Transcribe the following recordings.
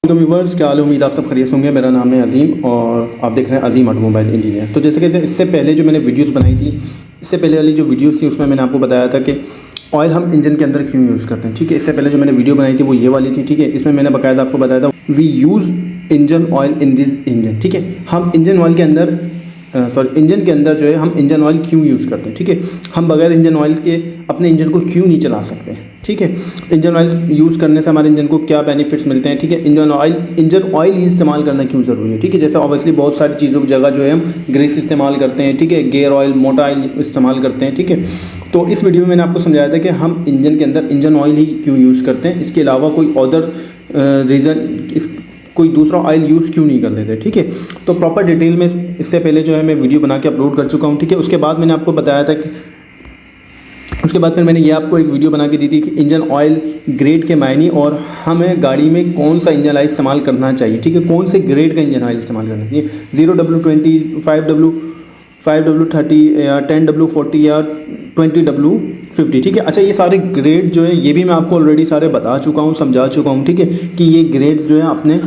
तो व्यूवर्स, क्या हाल है? उम्मीद आप सब खैरियत होंगे। मेरा नाम है अजीम और आप देख रहे हैं अजीम ऑटोमोबाइल इंजीनियर। तो जैसे कि इससे पहले जो मैंने वीडियोस बनाई थी, इससे पहले वाली जो वीडियोस थी उसमें मैंने आपको बताया था कि ऑयल हम इंजन के अंदर क्यों यूज़ करते हैं। ठीक है, इससे पहले जो मैंने वीडियो बनाई थी वो ये वाली थी। ठीक है, इसमें मैंने बाकायदा आपको बताया था we use engine oil in this engine. ठीक है, हम इंजन ऑयल के अंदर इंजन के अंदर जो है हम इंजन ऑयल क्यों यूज़ करते हैं। ठीक है, हम बगैर इंजन ऑयल के अपने इंजन को क्यों नहीं चला सकते। ठीक है, इंजन ऑयल यूज़ करने से हमारे इंजन को क्या बेनिफिट्स मिलते हैं। ठीक है, इंजन ऑयल ही इस्तेमाल करना क्यों ज़रूरी है। ठीक है, जैसे ऑब्वियसली बहुत सारी चीज़ों की जगह जो है हम ग्रीस इस्तेमाल करते हैं। ठीक है, गेयर ऑयल, मोटा ऑयल इस्तेमाल करते हैं। ठीक है, तो इस वीडियो में मैंने आपको समझाया था कि हम इंजन के अंदर इंजन ऑयल ही क्यों यूज़ करते हैं, इसके अलावा कोई अदर रीज़न कोई दूसरा ऑयल यूज़ क्यों नहीं कर देते। ठीक है, तो प्रॉपर डिटेल में इससे पहले जो है मैं वीडियो बना के अपलोड कर चुका हूँ। ठीक है, उसके बाद मैंने आपको बताया था कि उसके बाद फिर मैंने ये आपको एक वीडियो बना के दी थी कि इंजन ऑयल ग्रेड के मायने और हमें गाड़ी में कौन सा इंजन ऑयल इस्तेमाल करना चाहिए। ठीक है, कौन से ग्रेड का इंजन ऑयल इस्तेमाल करना चाहिए, 0W20, 5W30 या 10W40 या 20W50। ठीक है, अच्छा ये सारे ग्रेड जो है ये भी मैं आपको ऑलरेडी सारे बता चुका हूँ, समझा चुका हूँ। ठीक है, कि ये ग्रेड्स जो है अपने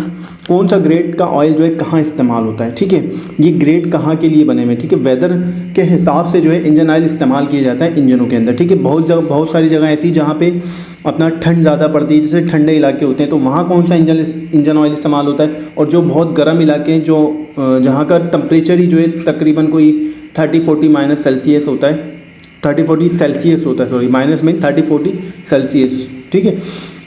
कौन सा ग्रेड का ऑयल जो है कहाँ इस्तेमाल होता है। ठीक है, ये ग्रेड कहाँ के लिए बने हुए। ठीक है, वेदर के हिसाब से जो है इंजन ऑयल इस्तेमाल किया जाता है इंजनों के अंदर। ठीक है, बहुत सारी जगह ऐसी जहाँ पे अपना ठंड ज़्यादा पड़ती है, जैसे ठंडे इलाके होते हैं तो वहाँ कौन सा इंजन ऑयल इस्तेमाल होता है, और जो बहुत गर्म इलाके हैं जो जहाँ का टेम्परेचर ही जो है तकरीबन कोई 30-40 माइनस सेल्सियस होता है, 30-40 सेल्सियस होता है, सॉरी माइनस में 30-40 सेल्सियस। ठीक है,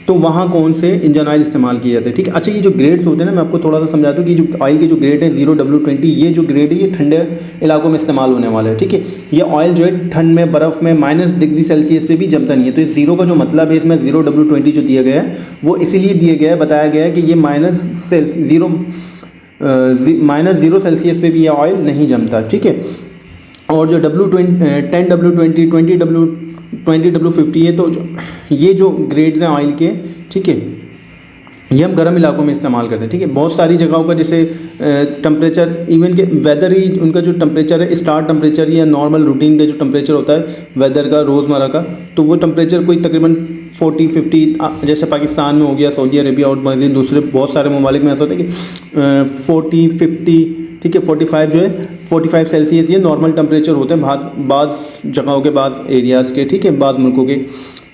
तो वहाँ कौन से इंजन ऑयल इस्तेमाल किए जाते हैं। ठीक है, अच्छा ये जो ग्रेड्स होते हैं ना, मैं आपको थोड़ा सा समझाता हूँ कि जो ऑयल के जो ग्रेड है 0W20, ये जो ग्रेड है ये ठंडे इलाकों में इस्तेमाल होने वाला है। ठीक है, ये ऑयल जो है ठंड में, बर्फ़ में, -डिग्री सेल्सियस पे भी जमता नहीं है। तो इस जीरो का जो मतलब है इसमें 0W20 जो दिया गया है वो इसीलिए दिया गया है, बताया गया है कि ये -0 सेल्सियस पे भी ये ऑयल नहीं जमता। ठीक है, और जो 10W20, 20W50 है, तो ये जो ग्रेड्स हैं ऑयल के, ठीक है, ये हम गर्म इलाकों में इस्तेमाल करते हैं। ठीक है, बहुत सारी जगहों का जैसे टेम्परेचर, इवन के वेदर ही उनका जो टेम्परेचर है, स्टार टेम्परेचर या नॉर्मल रूटीन का जो टेम्परेचर होता है वेदर का रोज़मर्रा का, तो वो टेम्परेचर कोई तकरीबन 40-50, जैसे पाकिस्तान में हो गया, सऊदी अरेबिया और दूसरे बहुत सारे ममालिक में ऐसा होता है कि 40-50, ठीक है, 45 जो है 45 सेल्सियस ये नॉर्मल टेम्परेचर होते हैं बाज़ जगहों के, बाज़ एरियाज़ के। ठीक है, बाज़ मुल्कों के।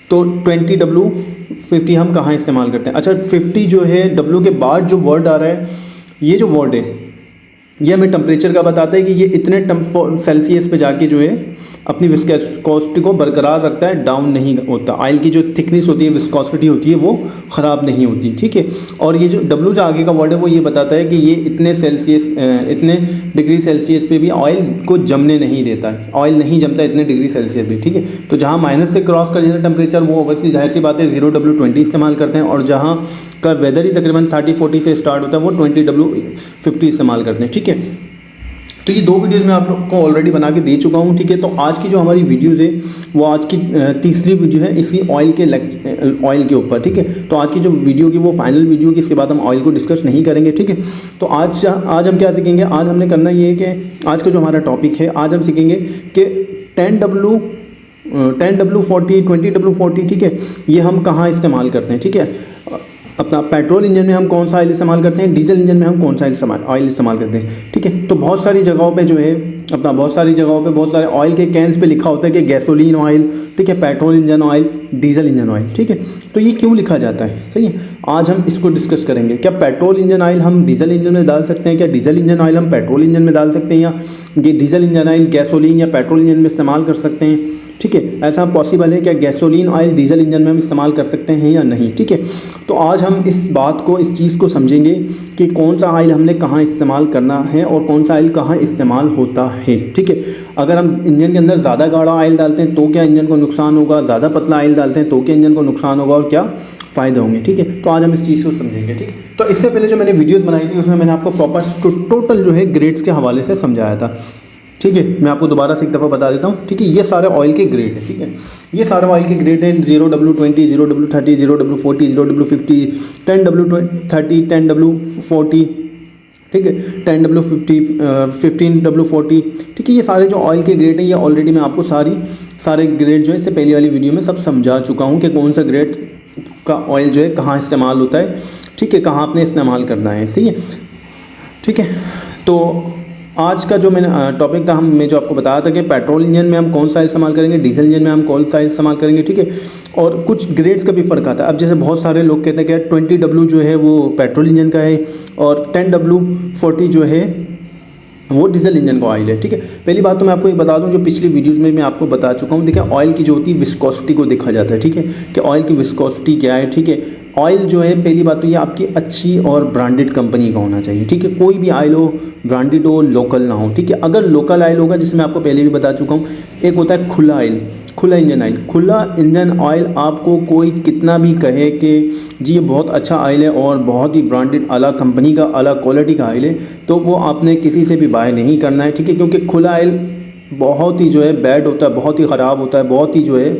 तो 20W50 हम कहाँ इस्तेमाल करते हैं। अच्छा 50 जो है W के बाद जो वर्ड आ रहा है, ये जो वर्ड है ये हमें टेम्परेचर का बताता है कि ये इतने सेल्सियस पे जाके जो है अपनी विस्कोसिटी को बरकरार रखता है, डाउन नहीं होता। ऑयल की जो थिकनेस होती है, विस्कोसिटी होती है, वो ख़राब नहीं होती। ठीक है, और ये जो W से आगे का वर्ड है वो ये बताता है कि ये इतने डिग्री सेल्सियस पे भी ऑयल को जमने नहीं देता है, ऑयल नहीं जमता इतने डिग्री सेल्सियस पे। ठीक है, तो जहाँ माइनस से क्रॉस कर जाता है टेम्परेचर, वो ऑब्वियसली जाहिर सी बात है 0W20 इस्तेमाल करते हैं, और जहाँ का वेदर ही तकरीबन 30-40 से स्टार्ट होता है वो 20W50 इस्तेमाल करते हैं। ठीक है, तो ये दो वीडियोज़ मैं आप लोग को ऑलरेडी बना के दे चुका हूँ। ठीक है, तो आज की जो हमारी वीडियोज़ है वो आज की तीसरी वीडियो है इसी ऑयल के ऊपर। ठीक है, तो आज की जो वीडियो की वो फाइनल वीडियो की, इसके बाद हम ऑयल को डिस्कस नहीं करेंगे। ठीक है, तो आज हम क्या सीखेंगे, आज हमने करना ये है कि आज का जो हमारा टॉपिक है, आज हम सीखेंगे कि 10W40, 20W40, ठीक है, ये हम कहाँ इस्तेमाल करते हैं। ठीक है, अपना पेट्रोल इंजन में हम कौन सा ऑयल इस्तेमाल करते हैं, डीजल इंजन में हम कौन सा ऑयल इस्तेमाल करते हैं। ठीक है, तो बहुत सारी जगहों पे जो है बहुत सारे ऑयल के कैंस पे लिखा होता है कि गैसोलीन ऑयल, ठीक है, petrol engine oil, diesel engine oil. ठीक है, तो ये क्यों लिखा जाता है, सही है, आज हम इसको डिस्कस करेंगे। क्या पेट्रोल इंजन ऑयल हम डीजल इंजन में डाल सकते हैं, क्या डीजल इंजन ऑयल हम पेट्रोल इंजन में डाल सकते हैं, या ये डीजल इंजन ऑयल गैसोलीन या पेट्रोल इंजन में इस्तेमाल कर सकते हैं। ठीक है, ऐसा पॉसिबल है क्या गैसोलीन ऑयल डीजल इंजन में हम इस्तेमाल कर सकते हैं या नहीं। ठीक है, तो आज हम इस चीज़ को समझेंगे कि कौन सा ऑयल हमने कहाँ इस्तेमाल करना है और कौन सा ऑयल कहाँ इस्तेमाल होता है। ठीक है, अगर हम इंजन के अंदर ज़्यादा गाढ़ा ऑयल डालते हैं तो क्या इंजन को नुकसान होगा, ज़्यादा पतला ऑयल डालते हैं तो क्या इंजन को नुकसान होगा, और क्या फ़ायदे होंगे। ठीक है, तो आज हम इस चीज़ को समझेंगे। ठीक है, तो इससे पहले जो मैंने वीडियोज़ बनाई थी उसमें मैंने आपको प्रॉपर टोटल जो है ग्रेड्स के हवाले से समझाया था। ठीक है, मैं आपको दोबारा से एक दफ़ा बता देता हूँ। ठीक है, ये सारे ऑयल के ग्रेड है। ठीक है, ये सारे ऑयल के ग्रेड हैं 0W20, 0W30, 0W40, 0W50, 10W30, 10W40, ठीक है, 10W50, 15W40। ठीक है, ये सारे जो ऑयल के ग्रेड हैं ये ऑलरेडी मैं आपको सारे ग्रेड जो है इससे पहले वाली वीडियो में सब समझा चुका हूँ कि कौन सा ग्रेड का ऑयल जो है कहाँ इस्तेमाल होता है, ठीक है, कहाँ आपने इस्तेमाल करना है, सही है, ठीक है। तो आज का जो मैंने टॉपिक था, मैं जो आपको बताया था कि पेट्रोल इंजन में हम कौन सा इस्तेमाल करेंगे, डीजल इंजन में हम कौन सा इस्तेमाल करेंगे, ठीक है। और कुछ ग्रेड्स का भी फ़र्क आता है। अब जैसे बहुत सारे लोग कहते हैं कि 20W जो है वो पेट्रोल इंजन का है और 10W40 जो है वो डीजल इंजन का ऑयल है, ठीक है। पहली बात तो मैं आपको ये बता दूं, जो पिछली वीडियोस में मैं आपको बता चुका हूँ। देखिए ऑयल की जो होती है विस्कोसिटी को देखा जाता है, ठीक है, कि ऑयल की विस्कोसिटी क्या है, ठीक है। ऑयल जो है पहली बात तो ये आपकी अच्छी और ब्रांडेड कंपनी का होना चाहिए, ठीक है। कोई भी ऑयल हो, ब्रांडेड हो, लोकल ना हो, ठीक है। अगर लोकल ऑयल होगा, जिसमें आपको पहले भी बता चुका हूँ, एक होता है खुला ऑयल, खुला इंजन ऑयल। खुला इंजन ऑयल आपको कोई कितना भी कहे कि जी ये बहुत अच्छा ऑयल है और बहुत ही ब्रांडेड अला कंपनी का, अला क्वालिटी का ऑयल है, तो वो आपने किसी से भी बाय नहीं करना है, ठीक है। क्योंकि खुला ऑयल बहुत ही जो है बैड होता है, बहुत ही ख़राब होता है, बहुत ही जो है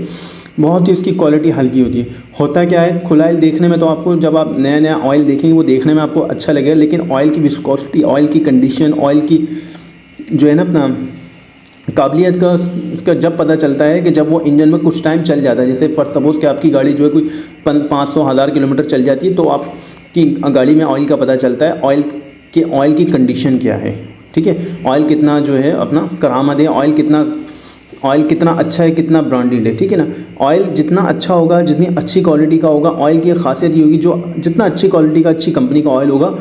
बहुत ही उसकी क्वालिटी हल्की होती है। होता क्या है, खुला ऑयल देखने में तो आपको, जब आप नया नया ऑयल देखेंगे वो देखने में आपको अच्छा लगेगा, लेकिन ऑयल की विस्कोसिटी, ऑयल की कंडीशन, ऑयल की जो है ना अपना काबिलियत का, उसका जब पता चलता है कि जब वो इंजन में कुछ टाइम चल जाता है। जैसे फॉर सपोज़ कि आपकी गाड़ी जो है कोई 500-1000 किलोमीटर चल जाती है, तो आपकी गाड़ी में ऑयल का पता चलता है, ऑयल की कंडीशन क्या है, ठीक है। ऑयल कितना जो है अपना करामद है, ऑयल कितना अच्छा है, कितना ब्रांडेड है, ठीक है ना। ऑयल जितना अच्छा होगा, जितनी अच्छी क्वालिटी का होगा, ऑयल की खासियत ये होगी, जो जितना अच्छी क्वालिटी का, अच्छी कंपनी का ऑयल होगा,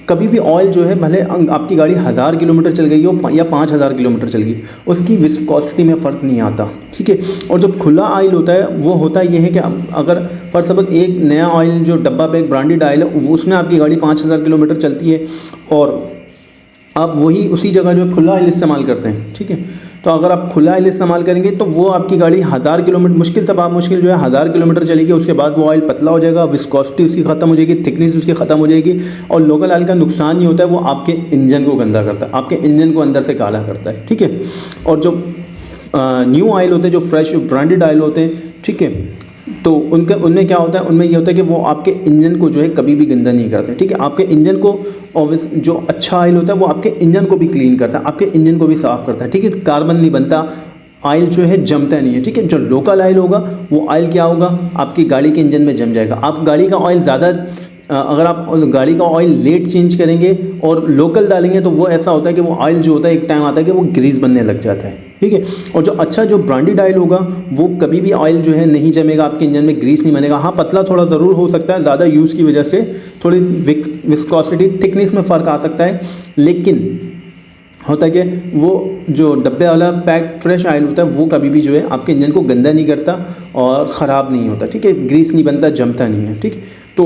कभी भी ऑयल जो है, भले आपकी गाड़ी 1000 किलोमीटर चल गई हो या 5000 किलोमीटर चल गई, उसकी विस्कोसिटी में फ़र्क नहीं आता, ठीक है। और जो खुला ऑयल होता है वो होता ये है कि अगर फॉर सपोज एक नया ऑयल जो डब्बा पैक ब्रांडेड ऑयल है, उसमें आपकी गाड़ी 5000 किलोमीटर चलती है और आप वही उसी जगह जो खुला ऑयल इस्तेमाल करते हैं, ठीक है। तो अगर आप खुला ऑयल इस्तेमाल करेंगे तो वो आपकी गाड़ी 1000 किलोमीटर मुश्किल जो है 1000 किलोमीटर चलेगी, उसके बाद वो ऑयल पतला हो जाएगा, विस्कोसिटी उसकी ख़त्म हो जाएगी, थिकनेस उसकी ख़त्म हो जाएगी। और लोकल ऑयल का नुकसान ये होता है, वो आपके इंजन को गंदा करता है, आपके इंजन को अंदर से काला करता है, ठीक है। और जो न्यू ऑयल होते हैं, जो फ्रेश ब्रांडेड ऑयल होते हैं, ठीक है, तो उनमें क्या होता है, उनमें ये होता है कि वो आपके इंजन को जो है कभी भी गंदा नहीं करते, ठीक है। आपके इंजन को जो अच्छा ऑयल होता है वो आपके इंजन को भी क्लीन करता है, आपके इंजन को भी साफ़ करता है, ठीक है। कार्बन नहीं बनता, ऑयल जो है जमता नहीं है, ठीक है। जो लोकल ऑयल होगा वो ऑयल क्या होगा, आपकी गाड़ी के इंजन में जम जाएगा। आप गाड़ी का ऑयल ज़्यादा, अगर आप गाड़ी का ऑयल लेट चेंज करेंगे और लोकल डालेंगे तो वो ऐसा होता है कि वो ऑयल जो होता है एक टाइम आता है कि वो ग्रीस बनने लग जाता है, ठीक है। और जो अच्छा जो ब्रांडेड ऑयल होगा वो कभी भी ऑयल जो है नहीं जमेगा, आपके इंजन में ग्रीस नहीं बनेगा। हाँ, पतला थोड़ा ज़रूर हो सकता है, ज़्यादा यूज़ की वजह से थोड़ी विस्कोसिटी, थिकनेस में फ़र्क आ सकता है, लेकिन होता है कि वो जो डब्बे वाला पैक फ्रेश ऑयल होता है वो कभी भी जो है आपके इंजन को गंदा नहीं करता और ख़राब नहीं होता, ठीक है। ग्रीस नहीं बनता, जमता नहीं है, ठीक है। तो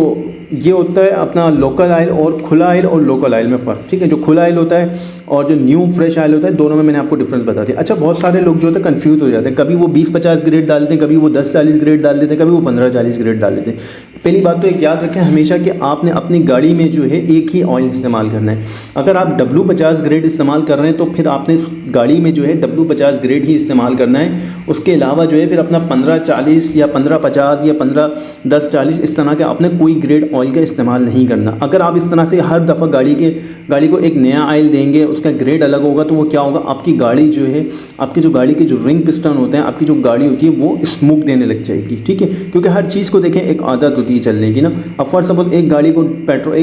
ये होता है अपना लोकल ऑयल और खुला ऑयल और लोकल ऑयल में फ़र्क, ठीक है। जो खुला ऑयल होता है और जो न्यू फ्रेश ऑयल होता है, दोनों में मैंने आपको डिफरेंस बता दिया। अच्छा, बहुत सारे लोग जो होते हैं कन्फ्यूज़ हो जाते हैं, कभी वो 20-50 ग्रेड डालते हैं, कभी वो 10-40 ग्रेड डाल देते हैं, कभी वो 15-40 ग्रेड डाल देते हैं। पहली बात तो एक याद रखें हमेशा कि आपने अपनी गाड़ी में जो है एक ही ऑयल इस्तेमाल करना है। अगर आप W50 ग्रेड इस्तेमाल कर रहे हैं तो फिर आपने गाड़ी में जो है W50 ग्रेड ही इस्तेमाल करना है। उसके अलावा जो है फिर अपना 15-40 या 15-50 या 15-10-40 इस तरह का आपने कोई ग्रेड ऑयल का इस्तेमाल नहीं करना। अगर आप इस तरह से हर दफ़ा गाड़ी को एक नया ऑयल देंगे, उसका ग्रेड अलग होगा, तो वो क्या होगा, आपकी गाड़ी जो है, आपकी जो गाड़ी के जो रिंग पिस्टन होते हैं, आपकी जो गाड़ी होती है वो स्मोक देने लग जाएगी, ठीक है। क्योंकि हर चीज़ को देखें एक आदत होती है चलने की ना। अब फॉर सपोज एक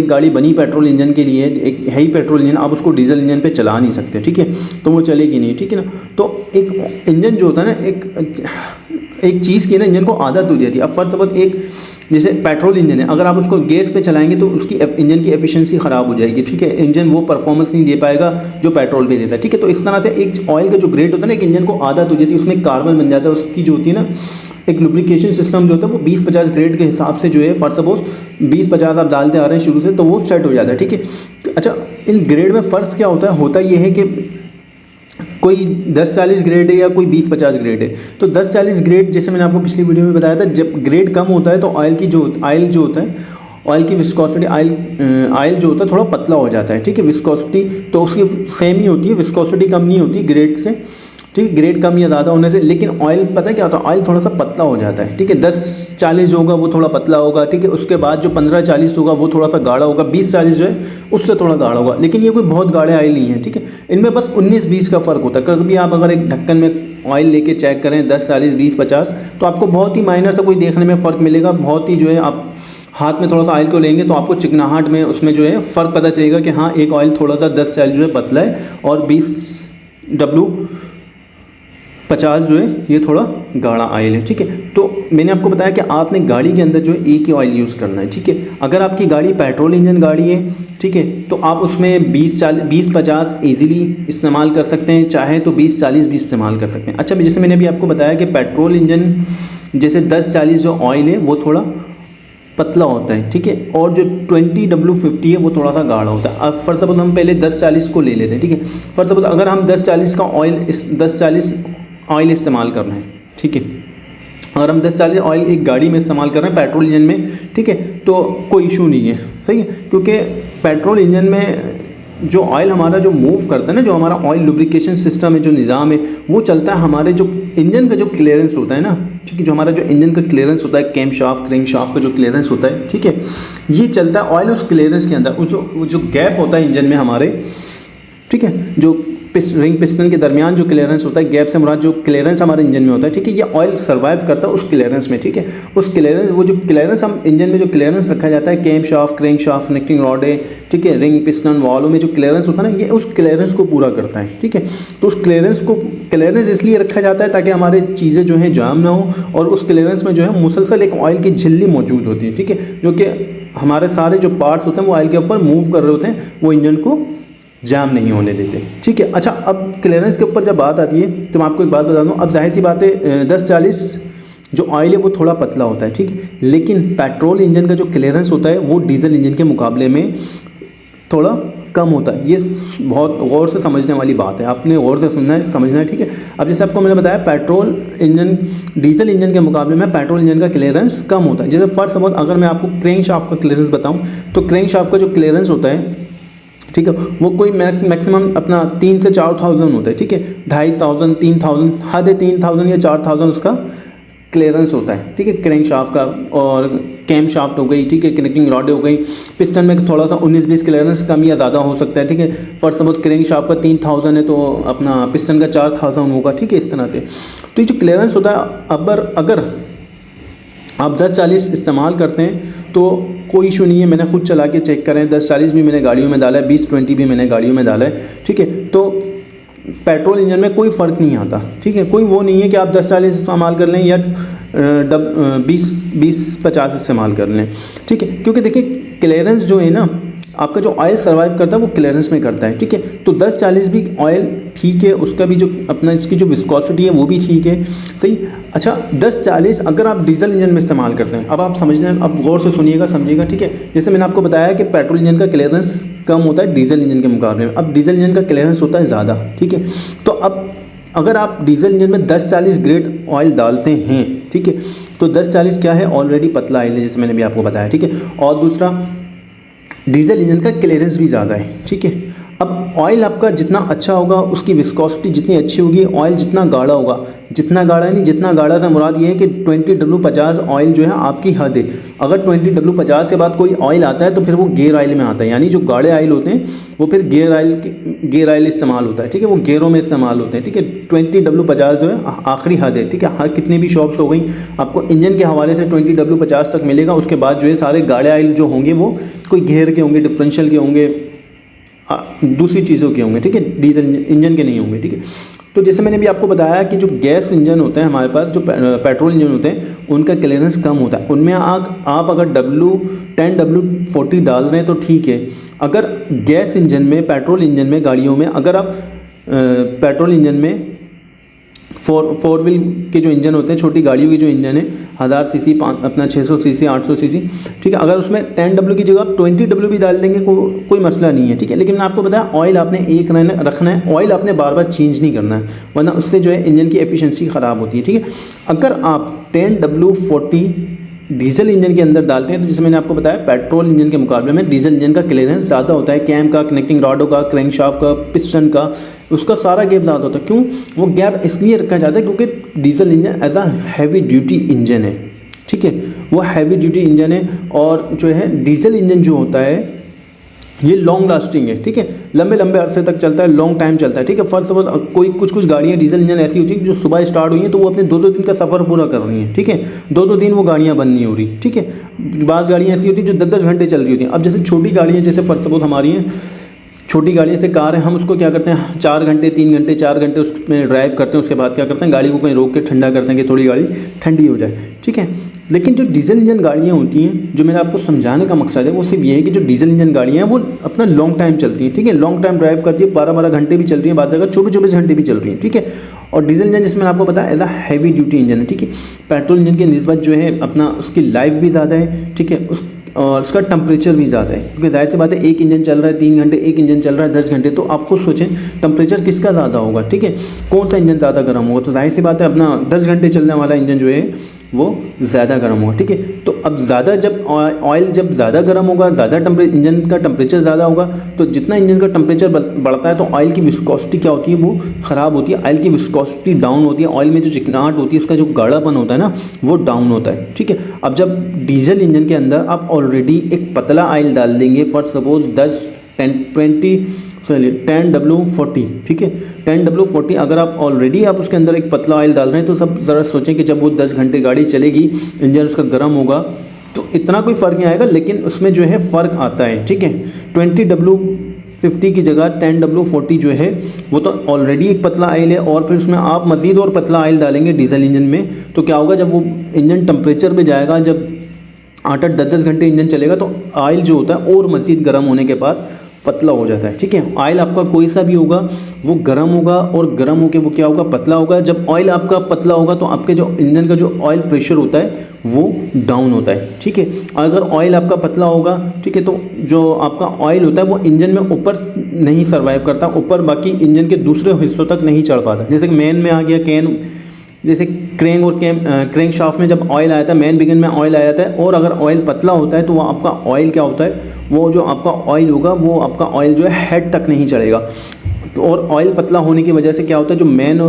गाड़ी बनी पेट्रोल इंजन के लिए, एक है ही पेट्रोल इंजन, आप उसको डीजल इंजन पे चला नहीं सकते, ठीक है, तो वो चलेगी नहीं, ठीक है ना। तो एक इंजन जो होता है ना, एक चीज़ की ना इंजन को आदत हो जाती है। अब फॉर सपोज एक जैसे पेट्रोल इंजन है, अगर आप उसको गैस पे चलाएंगे तो उसकी इंजन की एफिशिएंसी ख़राब हो जाएगी, ठीक है। इंजन वो परफॉर्मेंस नहीं दे पाएगा जो पेट्रोल पे देता है, ठीक है। तो इस तरह से एक ऑयल का जो ग्रेड होता है ना, एक इंजन को आदत हो जाती है, उसमें कार्बन बन जाता है, उसकी जो होती है ना एक लुब्रिकेशन सिस्टम जो होता है वो 20-50 ग्रेड के हिसाब से जो है, फॉर सपोज 20-50 आप डालते आ रहे हैं शुरू से, तो वो सेट हो जाता है, ठीक है। अच्छा, इन ग्रेड में फ़र्क क्या होता ये है कि कोई 10-40 ग्रेड है या कोई 20-50 ग्रेड है। तो 10-40 ग्रेड, जैसे मैंने आपको पिछली वीडियो में बताया था, जब ग्रेड कम होता है तो ऑयल जो होता है, ऑयल की विस्कोसिटी, ऑयल जो होता है थोड़ा पतला हो जाता है, ठीक है। विस्कोसिटी तो उसकी सेम ही होती है, विस्कोसिटी कम नहीं होती ग्रेड से, ठीक है, ग्रेड कम या ज़्यादा होने से। लेकिन ऑयल पता है क्या होता है, ऑयल थोड़ा सा पतला हो जाता है, ठीक है। 10-40 होगा वो थोड़ा पतला होगा, ठीक है। उसके बाद जो 15-40 होगा वो थोड़ा सा गाढ़ा होगा, 20-40 जो है उससे थोड़ा गाढ़ा होगा। लेकिन ये कोई बहुत गाढ़े ऑयल नहीं है, ठीक है। इनमें बस 19-20 का फ़र्क होता है। कभी आप अगर एक ढक्कन में ऑयल लेके चेक करें 10 40 20 50, तो आपको बहुत ही माइनर सा कोई देखने में फ़र्क मिलेगा। बहुत ही जो है आप हाथ में थोड़ा सा ऑयल को लेंगे तो आपको चिकनाहट में उसमें जो है फ़र्क पता चलेगा कि हाँ एक ऑयल थोड़ा सा 10 40 जो है पतला है और 20W50 जो है ये थोड़ा गाढ़ा ऑयल है, ठीक है। तो मैंने आपको बताया कि आपने गाड़ी के अंदर जो है एक ही ऑयल यूज़ करना है, ठीक है। अगर आपकी गाड़ी पेट्रोल इंजन गाड़ी है, ठीक है, तो आप उसमें 20-50 ईजिली इस्तेमाल कर सकते हैं, चाहे तो 20-40 भी इस्तेमाल कर सकते हैं। अच्छा, जैसे मैंने अभी आपको बताया कि पेट्रोल इंजन जैसे 10-40 जो ऑयल है वो थोड़ा पतला होता है, ठीक है, और जो 20W50 है वो थोड़ा सा गाढ़ा होता है। अब फॉर सपोज हम पहले 10-40 को ले लेते हैं, ठीक है। फॉर सपोज अगर हम 10-40 का ऑयल 10-40 ऑयल इस्तेमाल कर रहे हैं, ठीक है, अगर हम 10-40 ऑयल एक गाड़ी में इस्तेमाल कर रहे हैं पेट्रोल इंजन में, ठीक है, तो कोई इशू नहीं है, सही है। क्योंकि पेट्रोल इंजन में जो ऑयल हमारा जो मूव करता है ना, जो हमारा ऑयल लुब्रिकेशन सिस्टम है, जो निज़ाम है, वो चलता है हमारे जो इंजन का जो क्लियरेंस होता है ना, ठीक है, जो हमारा जो इंजन का क्लियरेंस होता है, कैम शाफ्ट क्रेंक शाफ्ट का जो क्लियरेंस होता है, ठीक है, ये चलता है ऑयल उस क्लियरेंस के अंदर। वो जो गैप होता है इंजन में हमारे, ठीक है, जो रिंग पिस्टन के दरमियान जो क्लियरेंस होता है, गैप से मुराद जो क्लियरेंस हमारे इंजन में होता है, ठीक है, ये ऑयल सर्वाइव करता है उस क्लियरेंस में, ठीक है। उस क्लियरेंस, वो जो क्लियरेंस हम इंजन में जो क्लियरेंस रखा जाता है, camshaft crankshaft connecting rod है, ठीक है, रिंग पिस्टन वालों में जो क्लियरेंस होता है ना, ये उस क्लियरेंस को पूरा करता है, ठीक है। तो उस क्लियरेंस इसलिए रखा जाता है ताकि हमारे चीज़ें जो है जाम ना हो, और उस क्लियरेंस में जो है मुसलसल एक ऑयल की झिल्ली मौजूद होती है, ठीक है, जो कि हमारे सारे जो पार्ट्स होते हैं वो ऑयल के ऊपर मूव कर रहे होते हैं, वो इंजन को जाम नहीं होने देते, ठीक है। अच्छा, अब क्लियरेंस के ऊपर जब बात आती है तो मैं आपको एक बात बता दूं, अब जाहिर सी बात है 10-40 जो ऑयल है वो थोड़ा पतला होता है, ठीक है, लेकिन पेट्रोल इंजन का जो क्लियरेंस होता है वो डीजल इंजन के मुकाबले में थोड़ा कम होता है। ये बहुत गौर से समझने वाली बात है, आपने गौर से सुनना है, समझना है, ठीक है। अब जैसे आपको मैंने बताया पेट्रोल इंजन डीजल इंजन के मुकाबले में पेट्रोल इंजन का क्लियरेंस कम होता है। जैसे फॉर सपोज अगर मैं आपको क्रैंक शाफ्ट का क्लियरेंस बताऊं, तो क्रैंक शाफ्ट का जो क्लियरेंस होता है, ठीक है, वो कोई मैक्सिमम अपना 3 से 4,000 होता है, ठीक है, 2,500 3,000 हद है 3,000 या 4,000 उसका क्लियरेंस होता है, ठीक है, क्रैंक शाफ्ट का। और कैम शाफ्ट हो गई, ठीक है, कनेक्टिंग रॉड हो गई, पिस्टन में थोड़ा सा 19-20 क्लियरेंस कम या ज़्यादा हो सकता है, ठीक है। फॉर सपोज क्रैंक शाफ्ट का 3,000 है तो अपना पिस्टन का 4,000 होगा, ठीक है, इस तरह से। तो ये जो क्लियरेंस होता है, अगर आप 10-40 इस्तेमाल करते हैं तो कोई इशू नहीं है, मैंने खुद चला के चेक करें, 10-40 भी मैंने गाड़ियों में डाला है, 20-20 भी मैंने गाड़ियों में डाला है, ठीक है। तो पेट्रोल इंजन में कोई फ़र्क नहीं आता, ठीक है, कोई वो नहीं है कि आप 10-40 इस्तेमाल कर लें या 20-50 इस्तेमाल कर लें, ठीक है। क्योंकि देखिए क्लियरेंस जो है ना, आपका जो ऑयल सर्वाइव करता है वो क्लियरेंस में करता है, ठीक है। तो 10-40 भी ऑयल ठीक है, उसका भी जो अपना इसकी जो विस्कोसिटी है वो भी ठीक है, सही। अच्छा, 10-40 अगर आप डीजल इंजन में इस्तेमाल करते हैं, अब आप समझना, अब गौर से सुनिएगा, समझिएगा, ठीक है। जैसे मैंने आपको बताया कि पेट्रोल इंजन का क्लियरेंस कम होता है डीजल इंजन के मुकाबले में, अब डीजल इंजन का क्लियरेंस होता है ज़्यादा, ठीक है। तो अब अगर आप डीजल इंजन में 10-40 ग्रेड ऑयल डालते हैं, ठीक है, तो 10-40 क्या है, ऑलरेडी पतला ऑयल है, जैसे मैंने भी आपको बताया, ठीक है। और दूसरा, डीजल इंजन का क्लियरेंस भी ज़्यादा है, ठीक है। अब ऑयल आपका जितना अच्छा होगा, उसकी विस्कोसिटी जितनी अच्छी होगी, ऑयल जितना गाढ़ा होगा, जितना गाढ़ा नहीं, जितना गाढ़ा से मुराद ये है कि 20W50 ऑयल जो है आपकी हद है। अगर 20W50 के बाद कोई ऑयल आता है तो फिर वो गेयर ऑयल में आता है, यानी जो गाढ़े ऑयल होते हैं वो फिर गेयर ऑयल इस्तेमाल होता है, ठीक है, वो गेयरों में इस्तेमाल होते हैं, ठीक है। 20W50 जो है आखिरी हद है, ठीक है। हर कितनी भी शॉप्स हो गई, आपको इंजन के हवाले से 20W50 तक मिलेगा, उसके बाद जो है सारे गाढ़े ऑयल जो होंगे वो कोई गेयर के होंगे, डिफरेंशियल के होंगे, दूसरी चीज़ों के होंगे, ठीक है, डीजल इंजन के नहीं होंगे, ठीक है। तो जैसे मैंने भी आपको बताया कि जो गैस इंजन होते हैं हमारे पास, जो पेट्रोल इंजन होते हैं, उनका क्लियरेंस कम होता है, उनमें आप अगर W10W40 डाल रहे हैं तो ठीक है। अगर गैस इंजन में, पेट्रोल इंजन में, गाड़ियों में अगर आप पेट्रोल इंजन में फोर व्हील के जो इंजन होते हैं, छोटी गाड़ियों के जो इंजन है, 1000 सीसी, अपना 600 सीसी, 800 सीसी, ठीक है, अगर उसमें 10W की जगह आप 20W भी डाल देंगे कोई मसला नहीं है, ठीक है। लेकिन मैं आपको बताया ऑयल आपने एक रखना है, ऑयल आपने बार बार चेंज नहीं करना है, वरना उससे जो है इंजन की एफिशिएंसी ख़राब होती है, ठीक है। अगर आप 10W40 डीजल इंजन के अंदर डालते हैं तो जैसे मैंने आपको बताया पेट्रोल इंजन के मुकाबले में डीजल इंजन का क्लियरेंस ज़्यादा होता है, कैम का, कनेक्टिंग रॉडों का, क्रैंकशाफ्ट का, पिस्टन का, उसका सारा गैप ज़्यादा होता है। क्यों वो गैप इसलिए रखा जाता है क्योंकि diesel engine as a heavy duty engine है, ठीक है, वो हैवी ड्यूटी इंजन है। और जो है डीजल इंजन जो होता है ये लॉन्ग लास्टिंग है, ठीक है, लंबे लंबे अरसे तक चलता है, लॉन्ग टाइम चलता है, ठीक है। फर्स्ट सपोज कोई कुछ गाड़ियाँ डीजल इंजन ऐसी होती है जो सुबह स्टार्ट हुई हैं तो वो अपने 2-2 दिन का सफ़र पूरा कर रही हैं, ठीक है, 2-2 दिन वो गाड़ियाँ बंद नहीं हो रही, ठीक है। बाज़ गाड़ियाँ ऐसी होती हैं जो 10-10 घंटे चल रही होती हैं। अब जैसे छोटी गाड़ियाँ, जैसे फर्स्ट सपोज हमारी हैं छोटी गाड़ी, जैसे कार है, हम उसको क्या करते हैं 4 घंटे 3 घंटे 4 घंटे उसमें ड्राइव करते हैं, उसके बाद क्या करते हैं गाड़ी को कहीं रोक के ठंडा करते हैं कि थोड़ी गाड़ी ठंडी हो जाए, ठीक है। लेकिन जो डीजल इंजन गाड़ियाँ होती हैं, जो मेरा आपको समझाने का मकसद है वो सिर्फ ये है कि जो डीजल इंजन गाड़ियाँ हैं वो अपना लॉन्ग टाइम चलती हैं, ठीक है, लॉन्ग टाइम ड्राइव करती है, 12-12 घंटे भी चल रही है, बाद जगह 24-24 घंटे भी चल रही है, ठीक है। और डीजल इंजन जिसमें आपको पता है as a heavy duty engine है, ठीक है, पेट्रोल इंजन की निस्बत जो है अपना उसकी लाइफ भी ज़्यादा है, ठीक है, और उसका टेम्परेचर भी ज़्यादा है, क्योंकि जाहिर सी बात है एक इंजन चल रहा है 3 घंटे, एक इंजन चल रहा है 10 घंटे, तो आप खुद सोचें टेम्परेचर किसका ज़्यादा होगा, ठीक है, कौन सा इंजन ज़्यादा गर्म होगा। तो जाहिर सी बात है अपना 10 घंटे चलने वाला इंजन जो है वो ज़्यादा गर्म होगा, ठीक है। तो अब ज़्यादा जब ऑयल जब ज़्यादा गर्म होगा, ज़्यादा इंजन का टेम्परेचर ज़्यादा होगा, तो जितना इंजन का टेम्परेचर बढ़ता है तो ऑयल की विस्कोसिटी क्या होती है वो ख़राब होती है, ऑयल की विस्कोसिटी डाउन होती है, ऑयल में जो चिकनाहट होती है उसका जो गाढ़ापन होता है ना वो डाउन होता है, ठीक है। अब जब डीजल इंजन के अंदर आप ऑलरेडी एक पतला ऑयल डाल देंगे, फॉर सपोज 10W40, ठीक है, 10W40 अगर आप ऑलरेडी आप उसके अंदर एक पतला ऑयल डाल रहे हैं तो सब ज़रा सोचें कि जब वो 10 घंटे गाड़ी चलेगी, इंजन उसका गर्म होगा तो इतना कोई फ़र्क नहीं आएगा, लेकिन उसमें जो है फ़र्क आता है, ठीक है। 20W50 की जगह 10W40 जो है वो तो ऑलरेडी एक पतला ऑयल है, और फिर उसमें आप मज़ीद और पतला ऑयल डालेंगे डीजल इंजन में, तो क्या होगा जब वो इंजन टेम्परेचर पे जाएगा, जब 8-8 10-10 घंटे इंजन चलेगा तो ऑयल जो होता है और मज़ीद गर्म होने के बाद पतला हो जाता है, ठीक है। ऑयल आपका कोई सा भी होगा वो गर्म होगा, और गर्म होकर वो क्या होगा पतला होगा। जब ऑयल आपका पतला होगा तो आपके जो इंजन का जो ऑयल प्रेशर होता है वो डाउन होता है, ठीक है। अगर ऑयल आपका पतला होगा, ठीक है, तो जो आपका ऑयल होता है वो इंजन में ऊपर नहीं सर्वाइव करता, ऊपर बाकी इंजन के दूसरे हिस्सों तक नहीं चढ़ पाता। जैसे मेन में आ गया कैन, जैसे क्रेंक और क्रेंक शाफ्ट में जब ऑयल आया था, मेन बिगिन में ऑयल आया था, और अगर ऑयल पतला होता है तो वो आपका ऑयल क्या होता है, वो जो आपका ऑयल होगा वो आपका ऑयल जो है हेड तक नहीं चढ़ेगा। तो और ऑयल पतला होने की वजह से क्या होता है, जो मेन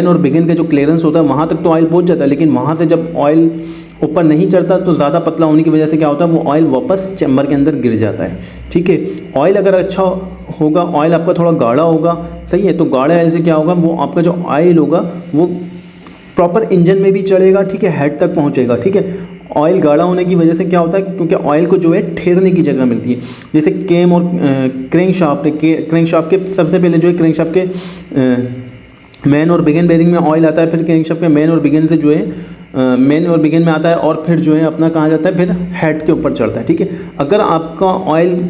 और बिगिन का जो क्लियरेंस होता है वहाँ तक तो ऑयल पहुँच जाता है, लेकिन वहाँ से जब ऑयल ऊपर नहीं चढ़ता तो ज़्यादा पतला होने की वजह से क्या होता है वो ऑयल वापस चैम्बर के अंदर गिर जाता है, ठीक है। ऑयल अगर अच्छा होगा, ऑयल आपका थोड़ा गाढ़ा होगा, सही है, तो गाढ़े ऑयल से क्या होगा वो आपका जो ऑयल होगा वो प्रॉपर इंजन में भी चढ़ेगा, ठीक है, हेड तक पहुंचेगा, ठीक है। ऑयल गाढ़ा होने की वजह से क्या होता है, क्योंकि ऑयल को जो है ठहरने की जगह मिलती है। जैसे केम और क्रैंक शाफ्ट है, क्रैंक शाफ्ट के सबसे पहले जो है क्रैंक शाफ्ट के मेन और बिगिन बेरिंग में ऑयल आता है, फिर क्रैंक शाफ्ट के मेन और बिगिन से जो है मेन और बिगिन में आता है, और फिर जो है अपना कहाँ जाता है, फिर हेड के ऊपर चढ़ता है, ठीक है। अगर आपका ऑयल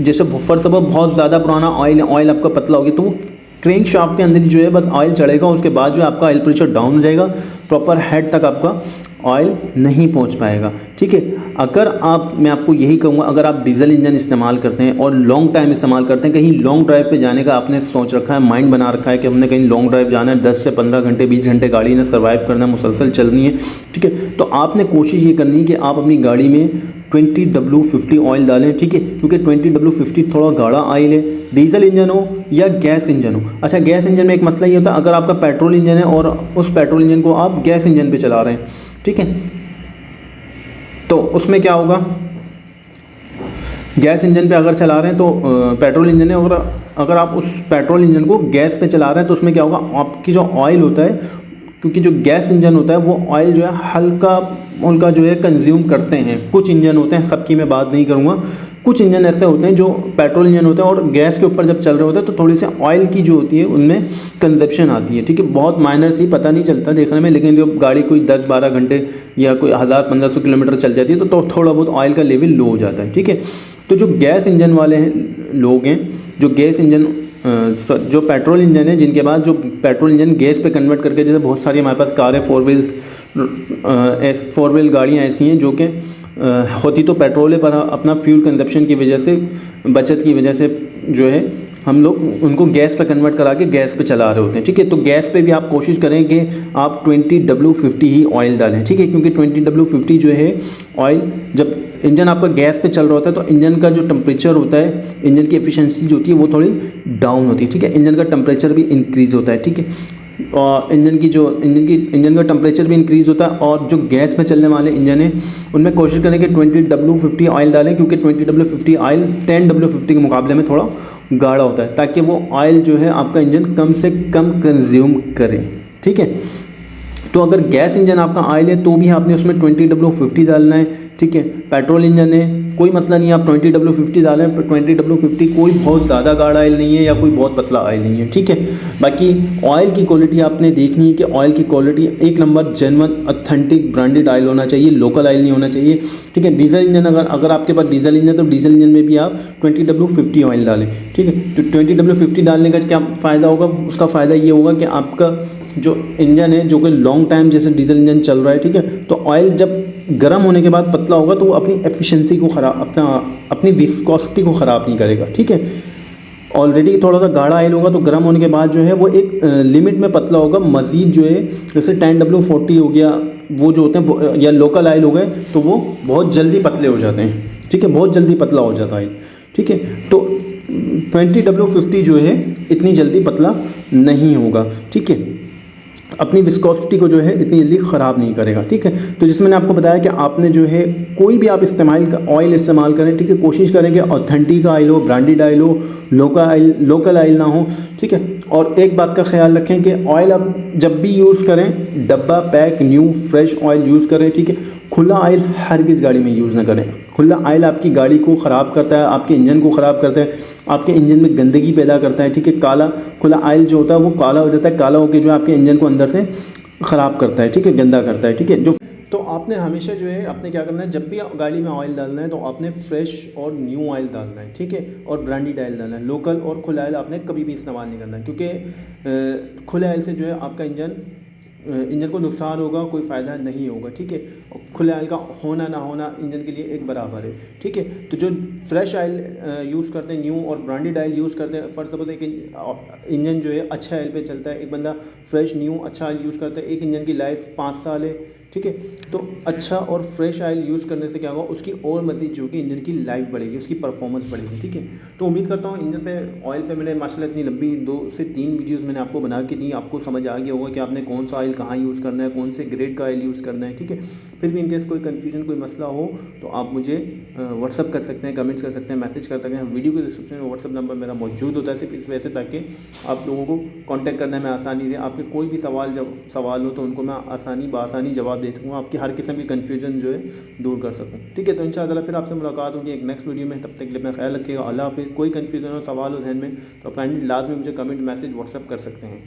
जैसे फॉर सपोज बहुत ज़्यादा पुराना ऑयल है, ऑयल आपका पतला हो गया, तो वो क्रैंक शाफ्ट के अंदर ही जो है बस ऑयल चढ़ेगा, उसके बाद जो आपका ऑयल प्रेशर डाउन हो जाएगा, प्रॉपर हेड तक आपका ऑयल नहीं पहुंच पाएगा, ठीक है। अगर मैं आपको यही कहूँगा, अगर आप डीजल इंजन इस्तेमाल करते हैं और लॉन्ग टाइम इस्तेमाल करते हैं, कहीं लॉन्ग ड्राइव पे जाने का आपने सोच रखा है, माइंड बना रखा है कि हमने कहीं लॉन्ग ड्राइव जाना है, 10 से 15 घंटे 20 घंटे गाड़ी ने सर्वाइव करना है, मुसलसल चलनी है, ठीक है, तो आपने कोशिश ये करनी है कि आप अपनी गाड़ी में 20W50 ऑयल डालें, ठीक है, क्योंकि 20W50 थोड़ा गाढ़ा ऑयल है, डीजल इंजन हो या गैस इंजन हो। अच्छा, गैस इंजन में एक मसला ये होता है, अगर आपका पेट्रोल इंजन है और उस पेट्रोल इंजन को आप गैस इंजन पे चला रहे हैं, ठीक है, तो उसमें क्या होगा, गैस इंजन पे अगर चला रहे हैं तो पेट्रोल इंजन है, और अगर आप उस पेट्रोल इंजन को गैस पे चला रहे हैं तो उसमें क्या होगा, आपकी जो ऑयल होता है, क्योंकि जो गैस इंजन होता है वो ऑयल जो है हल्का उनका जो है कंज्यूम करते हैं। कुछ इंजन होते हैं, सबकी मैं बात नहीं करूँगा, कुछ इंजन ऐसे होते हैं जो पेट्रोल इंजन होते हैं और गैस के ऊपर जब चल रहे होते हैं तो थोड़ी सी ऑयल की जो होती है उनमें कंजप्शन आती है, ठीक है, बहुत माइनर सी, पता नहीं चलता देखने में, लेकिन जब गाड़ी कोई 10-12 घंटे या कोई 1000-1500 किलोमीटर चल जाती है तो थोड़ा बहुत ऑयल का लेवल लो हो जाता है, ठीक है। तो जो गैस इंजन वाले लोग हैं, जो गैस इंजन जो पेट्रोल इंजन है, जिनके बाद जो पेट्रोल इंजन गैस पे कन्वर्ट करके, जैसे बहुत सारी हमारे पास कारें 4 व्हील गाड़ियाँ ऐसी हैं जो कि होती तो पेट्रोल है, पर अपना फ्यूल कंजप्शन की वजह से, बचत की वजह से जो है हम लोग उनको गैस पे कन्वर्ट करा के गैस पे चला रहे होते हैं, ठीक है। तो गैस पे भी आप कोशिश करें कि आप 20W50 ही ऑयल डालें, ठीक है, क्योंकि 20W50 जो है ऑयल, जब इंजन आपका गैस पे चल रहा होता है तो इंजन का जो टेम्परेचर होता है, इंजन की एफिशिएंसी जो होती है वो थोड़ी डाउन होती है, ठीक है, इंजन का टेम्परेचर भी इंक्रीज़ होता है, ठीक है। और इंजन का टेम्परेचर भी इंक्रीज़ होता है। और जो गैस में चलने वाले इंजन है उनमें कोशिश करें कि 20W50 ऑयल डालें, क्योंकि 20W50 ऑयल 10W50 के मुकाबले में थोड़ा गाढ़ा होता है, ताकि वो ऑयल जो है आपका इंजन कम से कम कंज्यूम करे। ठीक है, तो अगर गैस इंजन आपका ऑयल है तो भी आपने उसमें 20W50 डालना है। ठीक है, पेट्रोल इंजन है कोई मसला नहीं है, आप 20W50 डालें। 20W50 कोई बहुत ज़्यादा गाढ़ा ऑयल नहीं है या कोई बहुत पतला ऑयल नहीं है। ठीक है, बाकी ऑयल की क्वालिटी आपने देखनी है कि ऑयल की क्वालिटी एक number genuine authentic branded oil होना चाहिए, लोकल ऑयल नहीं होना चाहिए। ठीक है, डीजल इंजन अगर आपके पास डीजल इंजन है तो डीजल इंजन में भी आप 20W50 ऑयल डालें। ठीक है, तो 20W50 डालने का क्या फ़ायदा होगा, उसका फ़ायदा ये होगा कि आपका जो इंजन है जो कि लॉन्ग टाइम जैसे डीजल इंजन चल रहा है, ठीक है, तो ऑयल जब गर्म होने के बाद पतला होगा तो वो अपनी एफिशिएंसी को अपनी विस्कोसिटी को ख़राब नहीं करेगा। ठीक है, ऑलरेडी थोड़ा सा गाढ़ा ऑयल होगा तो गर्म होने के बाद जो है वो एक लिमिट में पतला होगा। मज़ीद जो है जैसे 10W40 हो गया, वो जो होते हैं या लोकल ऑयल हो गए तो वो बहुत जल्दी पतले हो जाते हैं। ठीक है, बहुत जल्दी पतला हो जाता है। ठीक है, तो 20W50 जो है इतनी जल्दी पतला नहीं होगा। ठीक है, अपनी विस्कोसिटी को जो है इतनी जल्दी ख़राब नहीं करेगा। ठीक है, तो जिसमें मैंने आपको बताया कि आपने जो है कोई भी आप ऑयल इस्तेमाल करें, ठीक है, कोशिश करें कि ऑथेंटिक ऑयल हो, ब्रांडेड ऑयल हो, लोकल ऑयल ना हो। ठीक है, और एक बात का ख्याल रखें कि ऑयल आप जब भी यूज़ करें डब्बा pack new fresh oil use करें। ठीक है, खुला ऑयल हर किस गाड़ी में यूज़ ना करें। खुला ऑयल आपकी गाड़ी को ख़राब करता है, आपके इंजन को ख़राब करता है, आपके इंजन में गंदगी पैदा करता है। ठीक है, खुला ऑयल जो होता है वो काला हो जाता है, काला होकर जो है आपके इंजन को अंदर से ख़राब करता है। ठीक है, गंदा करता है। ठीक है, तो आपने हमेशा जो है आपने क्या करना है, जब भी गाड़ी में ऑयल डालना है तो आपने फ्रेश और न्यू ऑयल डालना है। ठीक है, और ब्रांडेड ऑयल डालना है। लोकल और खुला ऑयल आपने कभी भी इस्तेमाल नहीं करना है, क्योंकि खुले ऑयल से जो है आपका इंजन को नुकसान होगा, कोई फ़ायदा नहीं होगा। ठीक है, और खुले ऑयल का होना ना होना इंजन के लिए एक बराबर है। ठीक है, तो जो फ्रेश ऑयल यूज़ करते हैं, न्यू और ब्रांडेड ऑयल यूज़ करते हैं, फर्स्ट सपोज एक इंजन जो है अच्छा ऑयल पे चलता है, एक बंदा फ्रेश न्यू अच्छा ऑयल यूज़ करता है, एक इंजन की लाइफ 5 साल है। ठीक है, तो अच्छा और फ्रेश ऑयल यूज़ करने से क्या होगा, उसकी और मज़ीद जो कि इंजन की लाइफ बढ़ेगी, उसकी परफॉर्मेंस बढ़ेगी। ठीक है, तो उम्मीद करता हूँ इंजन पे ऑयल पे मैंने माशाल्लाह इतनी लंबी 2 से 3 वीडियोस मैंने आपको बना के दी, आपको समझ आ गया होगा कि आपने कौन सा ऑयल कहाँ यूज़ करना है, कौन से ग्रेड का ऑयल यूज़ करना है। ठीक है, फिर भी इनकेस कोई कन्फ्यूजन कोई मसला हो तो आप मुझे व्हाट्सअप कर सकते हैं, कमेंट्स कर सकते हैं, मैसेज कर सकते हैं। वीडियो के डिस्क्रिप्शन में व्हाट्सअप नंबर मेरा मौजूद होता है सिर्फ इस वजह से ताकि आप लोगों को कॉन्टैक्ट करने में आसानी रहे। आपके कोई भी सवाल हो तो उनको मैं आसानी जवाब दे सकूँ, आपकी हर किस्म की कन्फ्यूजन जो है दूर कर सकूँ। ठीक है, तो इंशाअल्लाह फिर आपसे मुलाकात होगी एक नेक्स्ट वीडियो में। तब तक के लिए अपना ख्याल रखिएगा। अल्लाह हाफ़िज़। कोई कन्फ्यूजन हो, सवाल हो जहन में तो काइंडली लाजमी मुझे कमेंट मैसेज व्हाट्सअप कर सकते हैं।